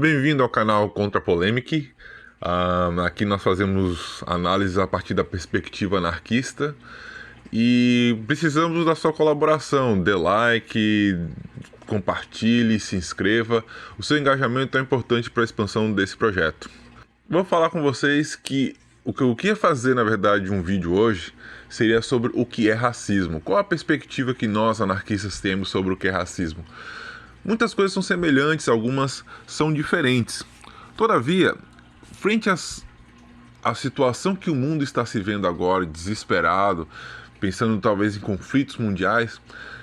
Bem-vindo ao canal Contra Polemic. Aqui nós fazemos análises a partir da perspectiva anarquista e precisamos da sua colaboração. Dê like, compartilhe, se inscreva. O seu engajamento é importante para a expansão desse projeto. Vou falar com vocês que o que eu queria fazer, na verdade, um vídeo hoje seria sobre o que é racismo. Qual a perspectiva que nós, anarquistas, temos sobre o que é racismo? Muitas coisas são semelhantes, algumas são diferentes. Todavia, frente à situação que o mundo está se vendo agora, desesperado, pensando talvez em conflitos mundiais,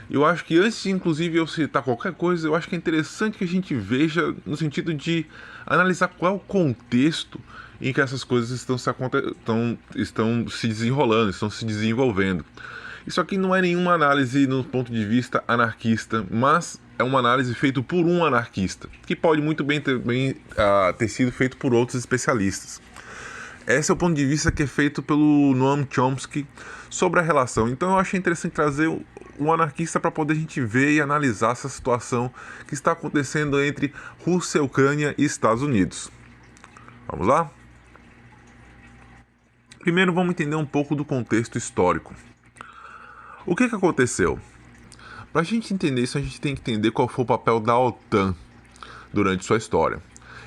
eu acho que antes de, inclusive, eu citar qualquer coisa, eu acho que é interessante que a gente veja no sentido de analisar qual é o contexto em que essas coisas estão se desenrolando, estão se desenvolvendo. Isso aqui não é nenhuma análise no ponto de vista anarquista, mas é uma análise feita por um anarquista, que pode muito bem ter sido feito por outros especialistas. Esse é o ponto de vista que é feito pelo Noam Chomsky sobre a relação. Então eu achei interessante trazer um anarquista para poder a gente ver e analisar essa situação que está acontecendo entre Rússia, Ucrânia e Estados Unidos. Vamos lá? Primeiro vamos entender um pouco do contexto histórico. O que aconteceu? Para a gente entender isso, a gente tem que entender qual foi o papel da OTAN durante sua história.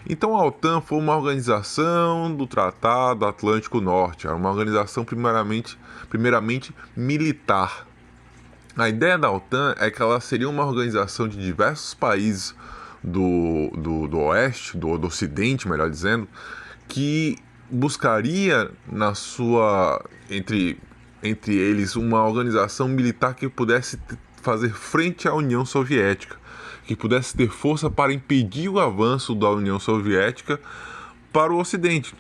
Então a OTAN foi uma organização do Tratado Atlântico Norte, era uma organização primeiramente militar. A ideia da OTAN é que ela seria uma organização de diversos países do Oeste, do Ocidente, melhor dizendo, que buscaria entre eles uma organização militar que pudesse fazer frente à União Soviética, que pudesse ter força para impedir o avanço da União Soviética para o Ocidente.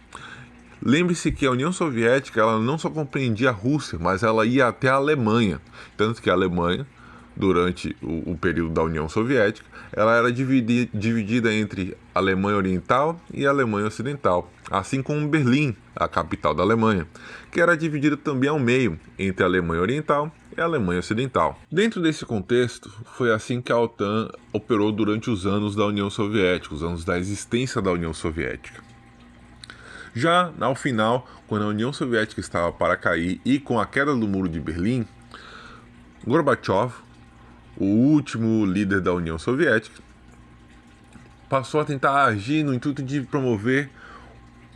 Lembre-se que a União Soviética ela não só compreendia a Rússia, mas ela ia até a Alemanha, tanto que a Alemanha, durante o período da União Soviética, ela era dividida entre a Alemanha Oriental e a Alemanha Ocidental, assim como Berlim, a capital da Alemanha, que era dividida também ao meio entre a Alemanha Oriental e a Alemanha Ocidental. Dentro desse contexto, foi assim que a OTAN operou durante os anos da União Soviética, os anos da existência da União Soviética. Já ao final, quando a União Soviética estava para cair e com a queda do Muro de Berlim, Gorbachev, o último líder da União Soviética, passou a tentar agir no intuito de promover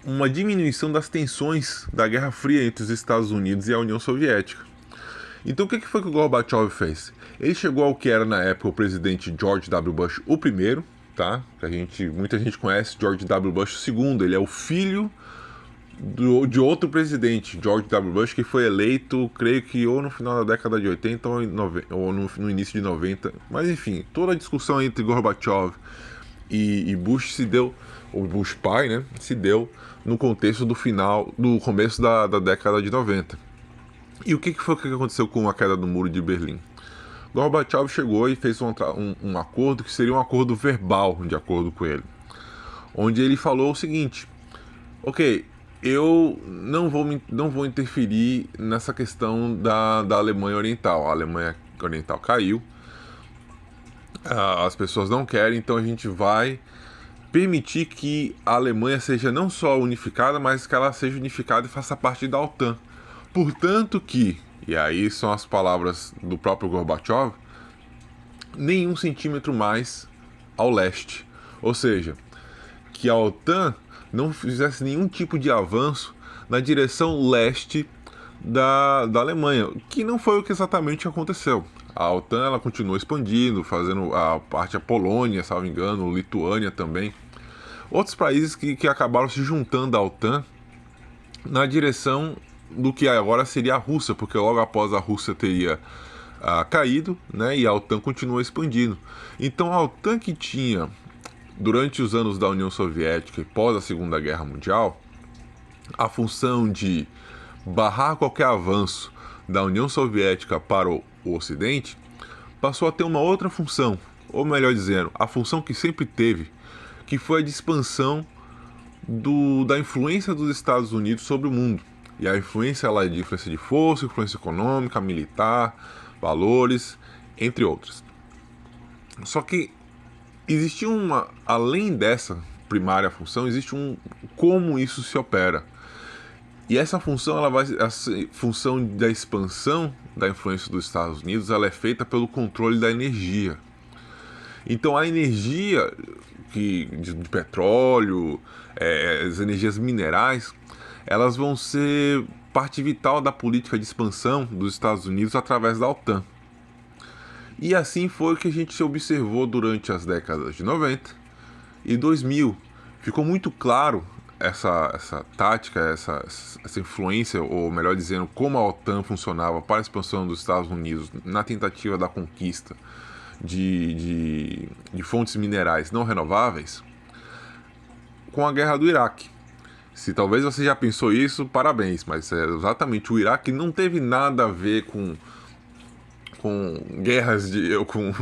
uma diminuição das tensões da Guerra Fria entre os Estados Unidos e a União Soviética. Então o que foi que o Gorbachev fez? Ele chegou ao que era na época o presidente George W. Bush o primeiro, tá? Muita gente conhece George W. Bush II, ele é o filho de outro presidente, George W. Bush, que foi eleito, creio que ou no final da década de 80 ou no início de 90. Mas enfim, toda a discussão entre Gorbachev e Bush se deu, o Bush pai, né, se deu no contexto do começo da década de 90. E o que foi que aconteceu com a queda do Muro de Berlim? Gorbachev chegou e fez um acordo que seria um acordo verbal, de acordo com ele, onde ele falou o seguinte: ok, eu não vou interferir nessa questão da Alemanha Oriental. A Alemanha Oriental caiu, as pessoas não querem, então a gente vai permitir que a Alemanha seja não só unificada, mas que ela seja unificada e faça parte da OTAN. Portanto que, e aí são as palavras do próprio Gorbachev, nenhum centímetro mais ao leste. Ou seja, que a OTAN não fizesse nenhum tipo de avanço na direção leste da Alemanha, que não foi o que exatamente aconteceu. A OTAN ela continuou expandindo, fazendo a parte da Polônia, se não me engano, Lituânia também. Outros países que acabaram se juntando à OTAN na direção do que agora seria a Rússia, porque logo após a Rússia teria caído, né, e a OTAN continuou expandindo. Então a OTAN que tinha, durante os anos da União Soviética e pós a Segunda Guerra Mundial, a função de barrar qualquer avanço da União Soviética para o Ocidente, passou a ter uma outra função, ou melhor dizendo, a função que sempre teve, que foi a de expansão da influência dos Estados Unidos sobre o mundo. E a influência ela é de influência de força, influência econômica, militar, valores, entre outras. Só que existia além dessa primária função, existe como isso se opera. E essa função, essa função da expansão da influência dos Estados Unidos, ela é feita pelo controle da energia. Então a energia de petróleo, as energias minerais, elas vão ser parte vital da política de expansão dos Estados Unidos através da OTAN. E assim foi que a gente observou durante as décadas de 90 e 2000. Ficou muito claro essa tática, essa influência, ou melhor dizendo, como a OTAN funcionava para a expansão dos Estados Unidos na tentativa da conquista de fontes minerais não renováveis, com a guerra do Iraque. Se talvez você já pensou isso, parabéns, mas exatamente, o Iraque não teve nada a ver com guerras com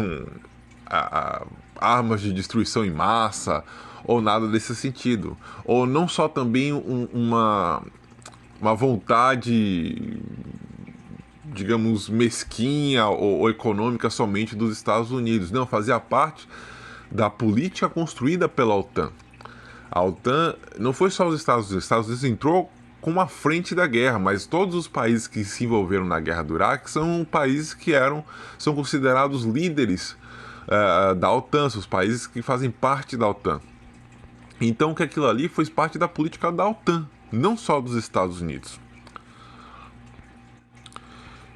armas de destruição em massa, ou nada desse sentido. Ou não só também uma vontade, digamos, mesquinha ou econômica somente dos Estados Unidos. Não, fazia parte da política construída pela OTAN. A OTAN não foi só os Estados Unidos. Os Estados Unidos entrou como a frente da guerra, mas todos os países que se envolveram na guerra do Iraque são países que são considerados líderes da OTAN, são os países que fazem parte da OTAN. Então que aquilo ali foi parte da política da OTAN, não só dos Estados Unidos.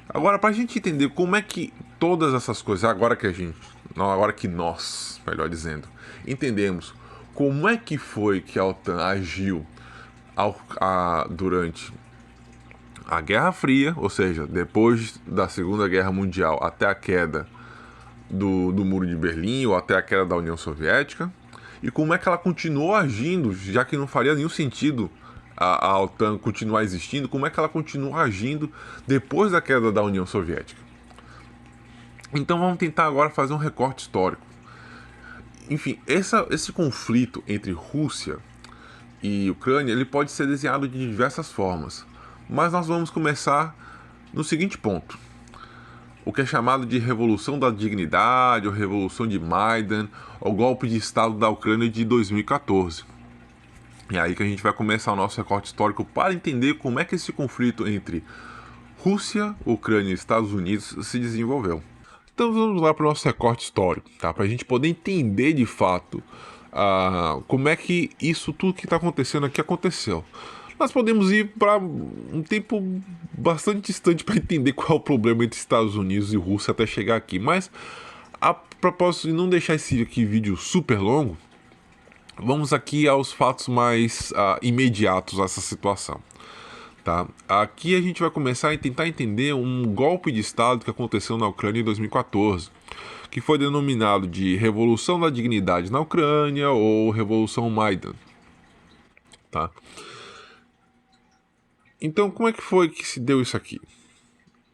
Agora, para a gente entender como é que todas essas coisas, agora que nós, melhor dizendo, entendemos como é que foi que a OTAN agiu durante a Guerra Fria, ou seja, depois da Segunda Guerra Mundial até a queda do Muro de Berlim ou até a queda da União Soviética, e como é que ela continuou agindo, já que não faria nenhum sentido a OTAN continuar existindo, como é que ela continuou agindo depois da queda da União Soviética. Então vamos tentar agora fazer um recorte histórico. Enfim, esse conflito entre Rússia e Ucrânia, ele pode ser desenhado de diversas formas, mas nós vamos começar no seguinte ponto: o que é chamado de Revolução da Dignidade, ou Revolução de Maidan, ou golpe de Estado da Ucrânia de 2014. É aí que a gente vai começar o nosso recorte histórico para entender como é que esse conflito entre Rússia, Ucrânia e Estados Unidos se desenvolveu. Então vamos lá para o nosso recorte histórico, tá? Para a gente poder entender de fato como é que isso tudo que está acontecendo aqui aconteceu. Nós podemos ir para um tempo bastante distante para entender qual é o problema entre Estados Unidos e Rússia até chegar aqui. Mas, a propósito de não deixar esse vídeo super longo, vamos aqui aos fatos mais imediatos dessa situação. Tá? Aqui a gente vai começar a tentar entender um golpe de Estado que aconteceu na Ucrânia em 2014, que foi denominado de Revolução da Dignidade na Ucrânia ou Revolução Maidan. Tá? Então, como é que foi que se deu isso aqui?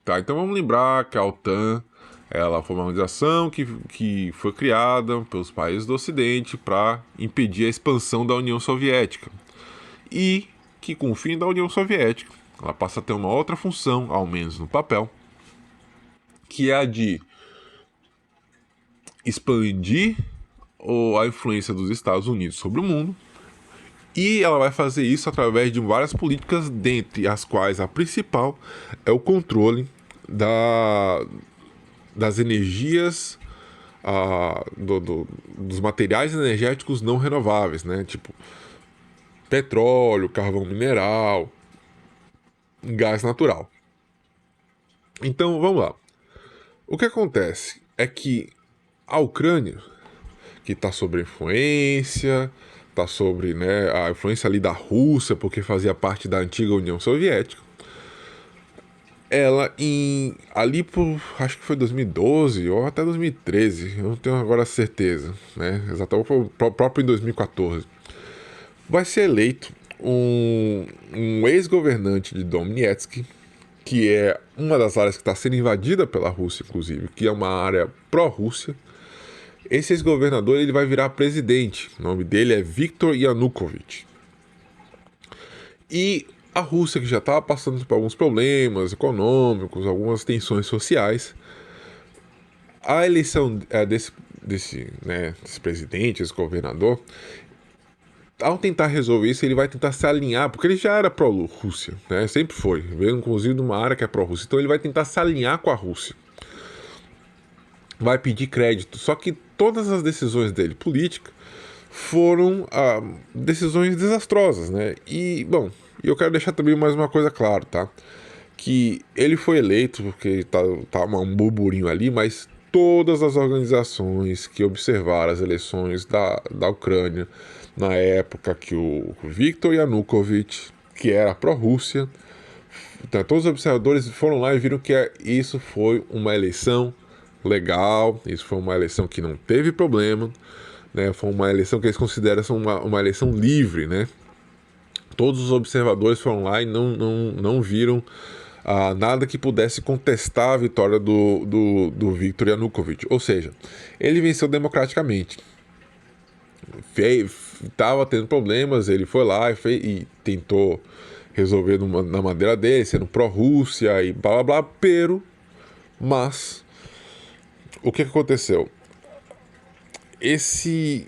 Tá, então vamos lembrar que a OTAN, ela foi uma organização que foi criada pelos países do Ocidente para impedir a expansão da União Soviética. E que, com o fim da União Soviética, ela passa a ter uma outra função, ao menos no papel, que é a de expandir a influência dos Estados Unidos sobre o mundo. E ela vai fazer isso através de várias políticas, dentre as quais a principal é o controle das energias, dos materiais energéticos não renováveis, né? Tipo petróleo, carvão mineral, gás natural. Então, vamos lá. O que acontece é que a Ucrânia, que está sob influência, está sobre a influência ali da Rússia, porque fazia parte da antiga União Soviética, ela ali por, acho que foi 2012 ou até 2013, eu não tenho agora certeza, né? Exatamente, foi próprio em 2014, vai ser eleito um ex-governante de Donetsk, que é uma das áreas que está sendo invadida pela Rússia, inclusive, que é uma área pró-Rússia. Esse ex-governador, ele vai virar presidente. O nome dele é Viktor Yanukovych. E a Rússia, que já estava passando por alguns problemas econômicos, algumas tensões sociais, a eleição desse presidente, esse governador, ao tentar resolver isso, ele vai tentar se alinhar, porque ele já era pró-Rússia, né? Sempre foi, veio inclusive de uma área que é pró-Rússia. Então ele vai tentar se alinhar com a Rússia, vai pedir crédito. Só que todas as decisões dele, política, foram decisões desastrosas, né? E, bom, eu quero deixar também mais uma coisa clara, tá? Que ele foi eleito porque tá um burburinho ali, mas todas as organizações que observaram as eleições da Ucrânia na época que o Viktor Yanukovych, que era pró-Rússia, então, todos os observadores foram lá e viram que isso foi uma eleição legal, isso foi uma eleição que não teve problema, né? Foi uma eleição que eles consideram uma eleição livre, né? Todos os observadores foram lá e não viram nada que pudesse contestar a vitória do Viktor Yanukovych. Ou seja, ele venceu democraticamente. Estava tendo problemas, ele foi lá e tentou resolver na maneira dele, sendo pró-Rússia e blá blá blá, mas o que aconteceu? Esses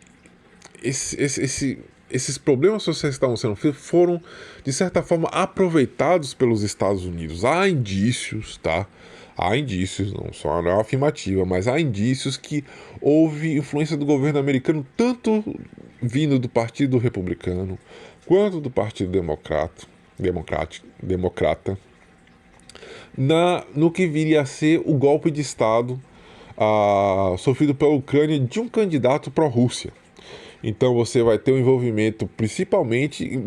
problemas sociais que estavam sendo feitos foram, de certa forma, aproveitados pelos Estados Unidos. Há indícios, tá? Há indícios, não é afirmativa, mas há indícios que houve influência do governo americano, tanto vindo do Partido Republicano quanto do Partido Democrata, no que viria a ser o golpe de Estado sofrido pela Ucrânia de um candidato pró-Rússia. Então você vai ter o envolvimento principalmente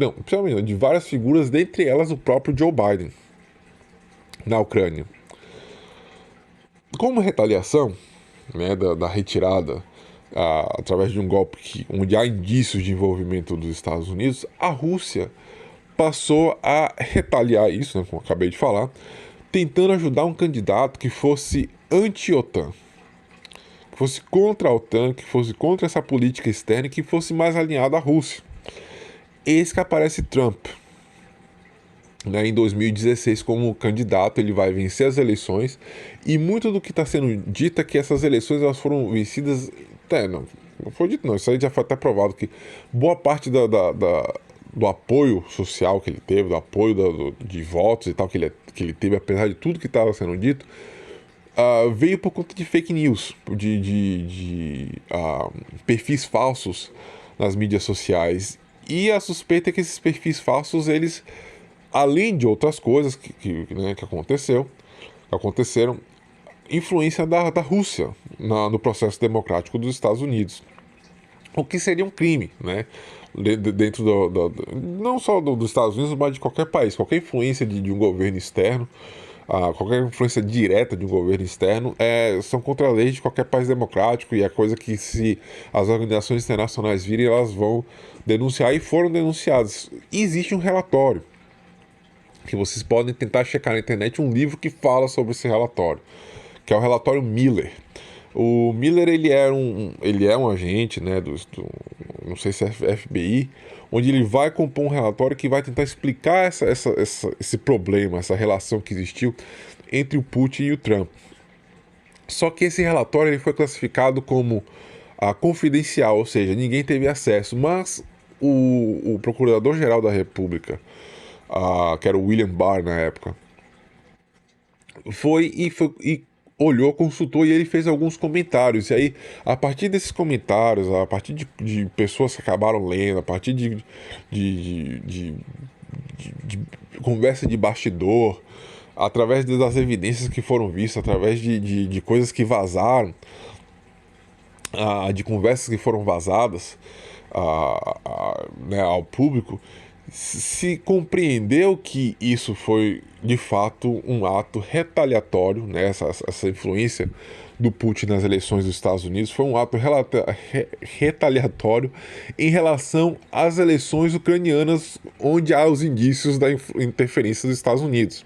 de várias figuras, dentre elas o próprio Joe Biden, na Ucrânia. Como retaliação, né, da retirada através de um golpe onde há indícios de envolvimento dos Estados Unidos, a Rússia passou a retaliar isso, né, como eu acabei de falar, tentando ajudar um candidato que fosse anti-OTAN, que fosse contra a OTAN, que fosse contra essa política externa e que fosse mais alinhado à Rússia. Eis que aparece Trump, né, em 2016 como candidato. Ele vai vencer as eleições e muito do que está sendo dito é que essas eleições elas foram vencidas. Não foi dito não, isso aí já foi até provado que boa parte do apoio social que ele teve, do apoio de votos e tal que ele teve, apesar de tudo que estava sendo dito, veio por conta de fake news, de perfis falsos nas mídias sociais. E a suspeita é que esses perfis falsos, eles, além de outras coisas que aconteceram, influência da Rússia no processo democrático dos Estados Unidos. O que seria um crime, né? Dentro não só dos Estados Unidos, mas de qualquer país. Qualquer influência de um governo externo, qualquer influência direta de um governo externo são contra a lei de qualquer país democrático, e é coisa que, se as organizações internacionais virem, elas vão denunciar, e foram denunciadas. E existe um relatório que vocês podem tentar checar na internet, um livro que fala sobre esse relatório, que é o relatório Miller. O Miller, ele é um agente, né, não sei se é FBI, onde ele vai compor um relatório que vai tentar explicar esse problema, essa relação que existiu entre o Putin e o Trump. Só que esse relatório ele foi classificado como confidencial, ou seja, ninguém teve acesso, mas o Procurador-Geral da República, que era o William Barr na época, foi e olhou, consultou, e ele fez alguns comentários. E aí, a partir desses comentários, a partir de pessoas que acabaram lendo, a partir de conversa de bastidor, através das evidências que foram vistas, através de coisas que vazaram, de conversas que foram vazadas né, ao público, se compreendeu que isso foi de fato um ato retaliatório, né? Essa influência do Putin nas eleições dos Estados Unidos foi um ato retaliatório em relação às eleições ucranianas, onde há os indícios da interferência dos Estados Unidos.